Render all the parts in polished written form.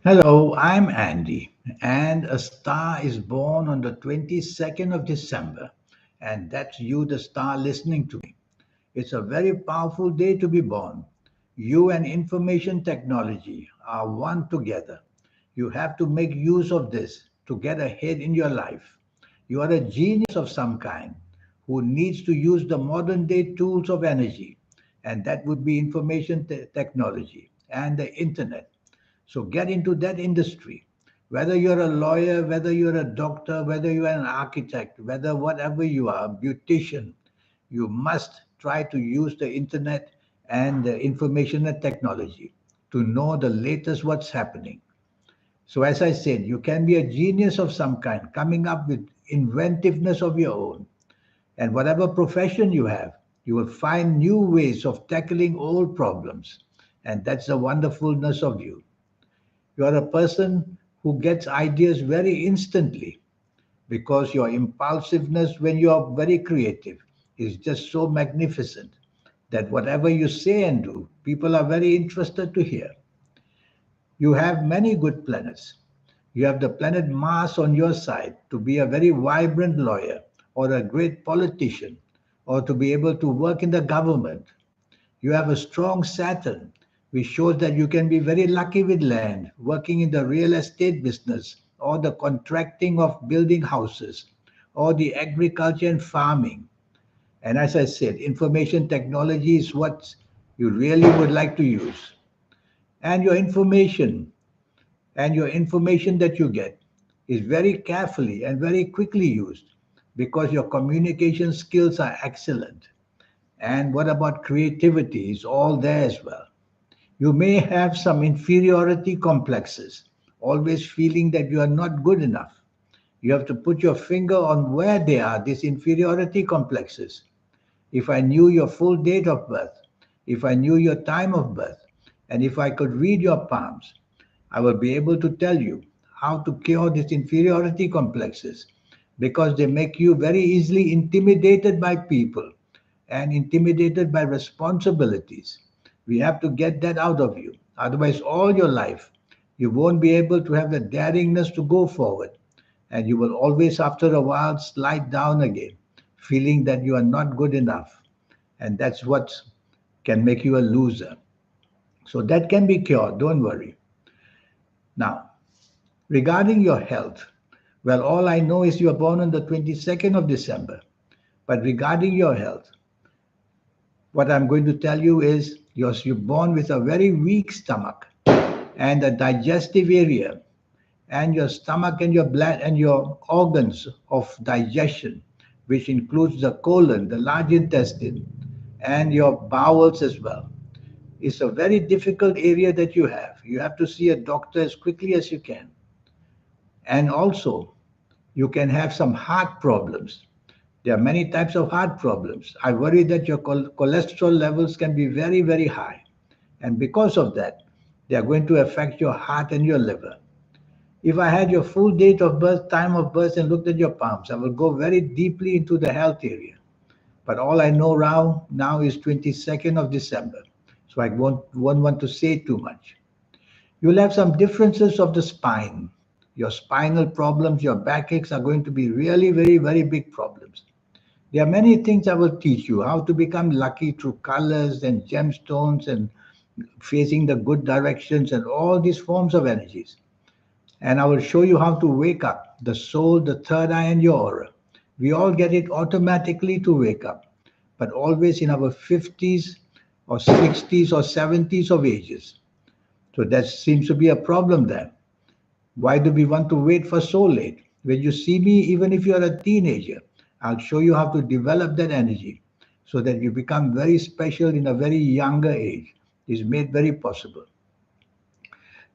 Hello, I'm Andy, and a star is born on the 22nd of December, and that's you, the star, listening to me. It's a very powerful day to be born. You and information technology are one together. You have to make use of this to get ahead in your life. You are a genius of some kind who needs to use the modern day tools of energy, and that would be information technology and the internet. So get into that industry. Whether you're a lawyer, whether you're a doctor, whether you're an architect, whether whatever you are, a beautician, you must try to use the internet and the information and technology to know the latest what's happening. So as I said, you can be a genius of some kind, coming up with inventiveness of your own. And whatever profession you have, you will find new ways of tackling old problems. And that's the wonderfulness of you. You are a person who gets ideas very instantly because your impulsiveness when you are very creative is just so magnificent that whatever you say and do, people are very interested to hear. You have many good planets. You have the planet Mars on your side to be a very vibrant lawyer or a great politician or to be able to work in the government. You have a strong Saturn, which shows that you can be very lucky with land, working in the real estate business, or the contracting of building houses, or the agriculture and farming. And as I said, information technology is what you really would like to use. And your information that you get is very carefully and very quickly used because your communication skills are excellent. And what about creativity? Is all there as well. You may have some inferiority complexes, always feeling that you are not good enough. You have to put your finger on where they are, these inferiority complexes. If I knew your full date of birth, if I knew your time of birth, and if I could read your palms, I will be able to tell you how to cure these inferiority complexes because they make you very easily intimidated by people and intimidated by responsibilities. We have to get that out of you. Otherwise, all your life, you won't be able to have the daringness to go forward. And you will always, after a while, slide down again, feeling that you are not good enough. And that's what can make you a loser. So that can be cured, don't worry. Now, regarding your health, well, all I know is you are born on the 22nd of December. But regarding your health, what I'm going to tell you is you're born with a very weak stomach and a digestive area, and your stomach and your blood and your organs of digestion, which includes the colon, the large intestine, and your bowels as well. It's a very difficult area that you have. You have to see a doctor as quickly as you can. And also, you can have some heart problems. There are many types of heart problems. I worry that your cholesterol levels can be very, very high. And because of that, they are going to affect your heart and your liver. If I had your full date of birth, time of birth, and looked at your palms, I will go very deeply into the health area. But all I know now is 22nd of December. So I won't want to say too much. You'll have some differences of the spine. Your spinal problems, your backaches are going to be really very, very big problems. There are many things I will teach you how to become lucky through colors and gemstones and facing the good directions and all these forms of energies. And I will show you how to wake up the soul, the third eye, and your aura. We all get it automatically to wake up, but always in our 50s or 60s or 70s of ages. So that seems to be a problem there. Why do we want to wait for so late? When you see me, even if you're a teenager, I'll show you how to develop that energy so that you become very special in a very younger age. It's made very possible.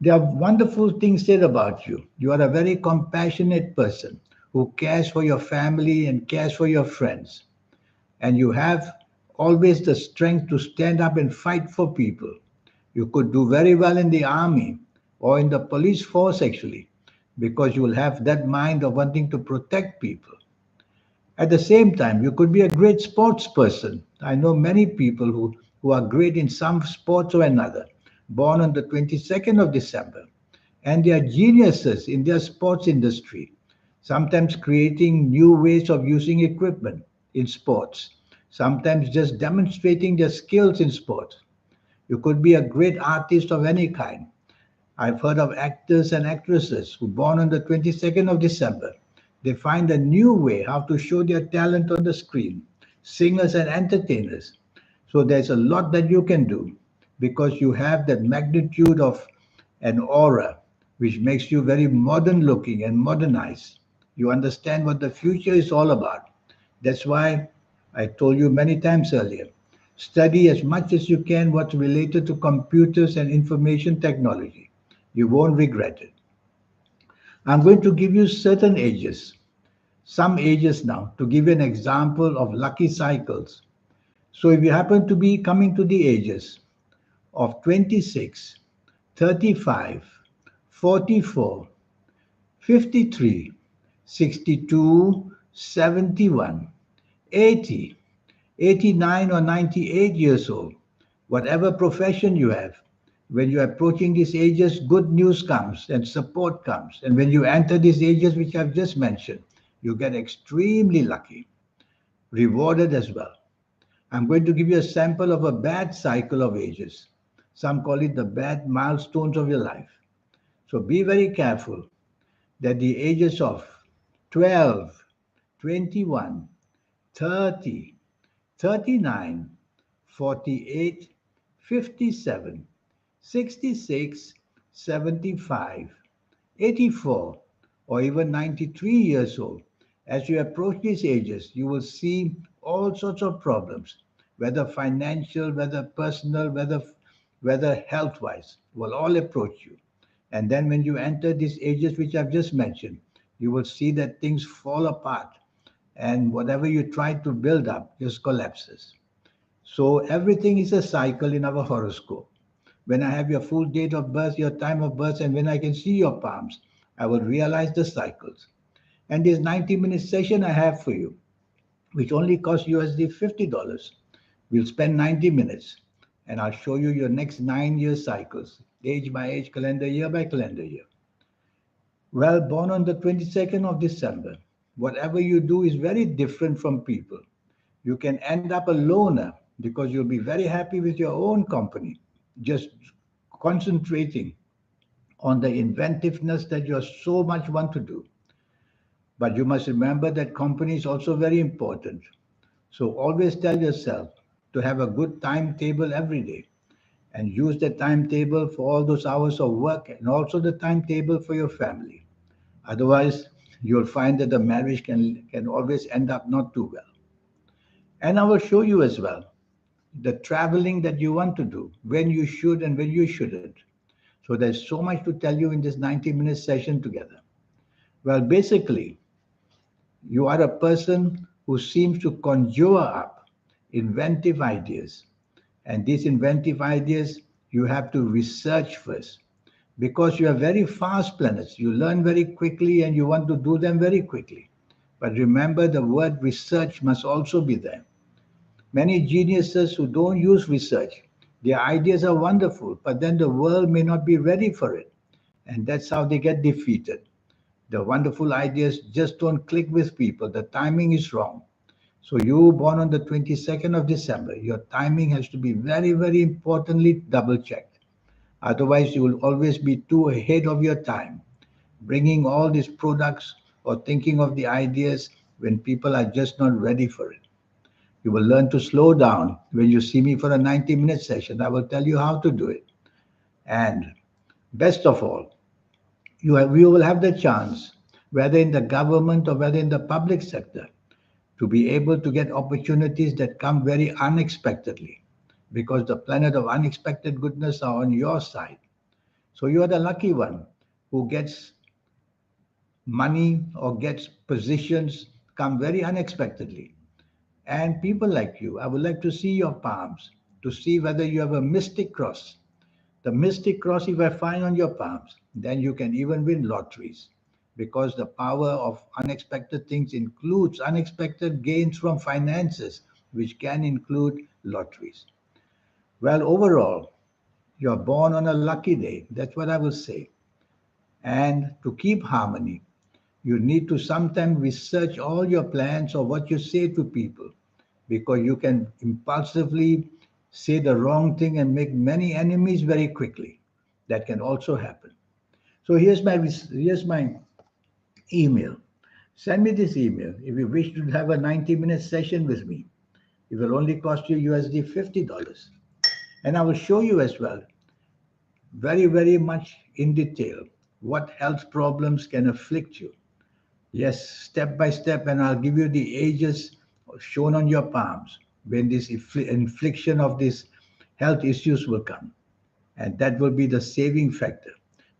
There are wonderful things said about you. You are a very compassionate person who cares for your family and cares for your friends. And you have always the strength to stand up and fight for people. You could do very well in the army or in the police force, actually, because you will have that mind of wanting to protect people. At the same time, you could be a great sports person. I know many people who are great in some sports or another, born on the 22nd of December. And they are geniuses in their sports industry, sometimes creating new ways of using equipment in sports, sometimes just demonstrating their skills in sports. You could be a great artist of any kind. I've heard of actors and actresses who born on the 22nd of December. They find a new way how to show their talent on the screen. Singers and entertainers. So there's a lot that you can do because you have that magnitude of an aura which makes you very modern looking and modernized. You understand what the future is all about. That's why I told you many times earlier, study as much as you can what's related to computers and information technology. You won't regret it. I'm going to give you certain ages, some ages now, to give you an example of lucky cycles. So if you happen to be coming to the ages of 26, 35, 44, 53, 62, 71, 80, 89 or 98 years old, whatever profession you have, when you're approaching these ages, good news comes and support comes. And when you enter these ages, which I've just mentioned, you get extremely lucky, rewarded as well. I'm going to give you a sample of a bad cycle of ages. Some call it the bad milestones of your life. So be very careful that the ages of 12, 21, 30, 39, 48, 57, 66, 75, 84, or even 93 years old. As you approach these ages, you will see all sorts of problems, whether financial, whether personal, whether health-wise, will all approach you. And then when you enter these ages which I've just mentioned, you will see that things fall apart and whatever you try to build up just collapses. So everything is a cycle in our horoscope. When I have your full date of birth, your time of birth, and when I can see your palms, I will realize the cycles. And this 90-minute session I have for you, which only costs USD $50. We'll spend 90 minutes and I'll show you your next 9 year cycles, age by age, calendar year by calendar year. Well, born on the 22nd of December, whatever you do is very different from people. You can end up a loner because you'll be very happy with your own company, just concentrating on the inventiveness that you so much want to do. But you must remember that company is also very important. So always tell yourself to have a good timetable every day and use the timetable for all those hours of work and also the timetable for your family. Otherwise, you'll find that the marriage can always end up not too well. And I will show you as well the traveling that you want to do, when you should and when you shouldn't. So there's so much to tell you in this 90-minute session together. Well, basically, you are a person who seems to conjure up inventive ideas. And these inventive ideas, you have to research first because you are very fast planets. You learn very quickly and you want to do them very quickly. But remember, the word research must also be there. Many geniuses who don't use research, their ideas are wonderful, but then the world may not be ready for it. And that's how they get defeated. The wonderful ideas just don't click with people. The timing is wrong. So you born on the 22nd of December, your timing has to be very, very importantly double checked. Otherwise, you will always be too ahead of your time, bringing all these products or thinking of the ideas when people are just not ready for it. You will learn to slow down when you see me for a 90-minute session. I will tell you how to do it. And best of all, you will have the chance, whether in the government or whether in the public sector, to be able to get opportunities that come very unexpectedly because the planet of unexpected goodness are on your side. So you are the lucky one who gets money or gets positions come very unexpectedly. And people like you, I would like to see your palms to see whether you have a mystic cross. The mystic cross, if I find on your palms, then you can even win lotteries because the power of unexpected things includes unexpected gains from finances, which can include lotteries. Well, overall, you're born on a lucky day. That's what I will say. And to keep harmony, you need to sometimes research all your plans or what you say to people, because you can impulsively say the wrong thing and make many enemies very quickly. That can also happen. So here's my email. Send me this email if you wish to have a 90-minute session with me. It will only cost you USD $50. And I will show you as well, very, very much in detail, what health problems can afflict you. Yes, step by step, and I'll give you the ages shown on your palms when this infliction of these health issues will come. And that will be the saving factor.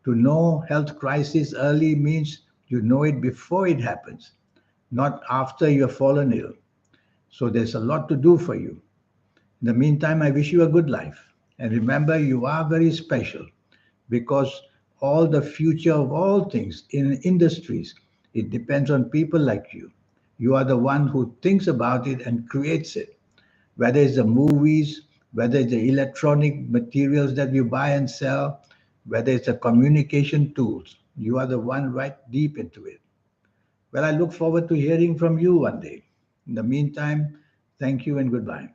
To know health crisis early means you know it before it happens, not after you have fallen ill. So there's a lot to do for you. In the meantime, I wish you a good life. And remember, you are very special, because all the future of all things in industries, it depends on people like you. You are the one who thinks about it and creates it, whether it's the movies, whether it's the electronic materials that you buy and sell, whether it's the communication tools. You are the one right deep into it. Well, I look forward to hearing from you one day. In the meantime, thank you and goodbye.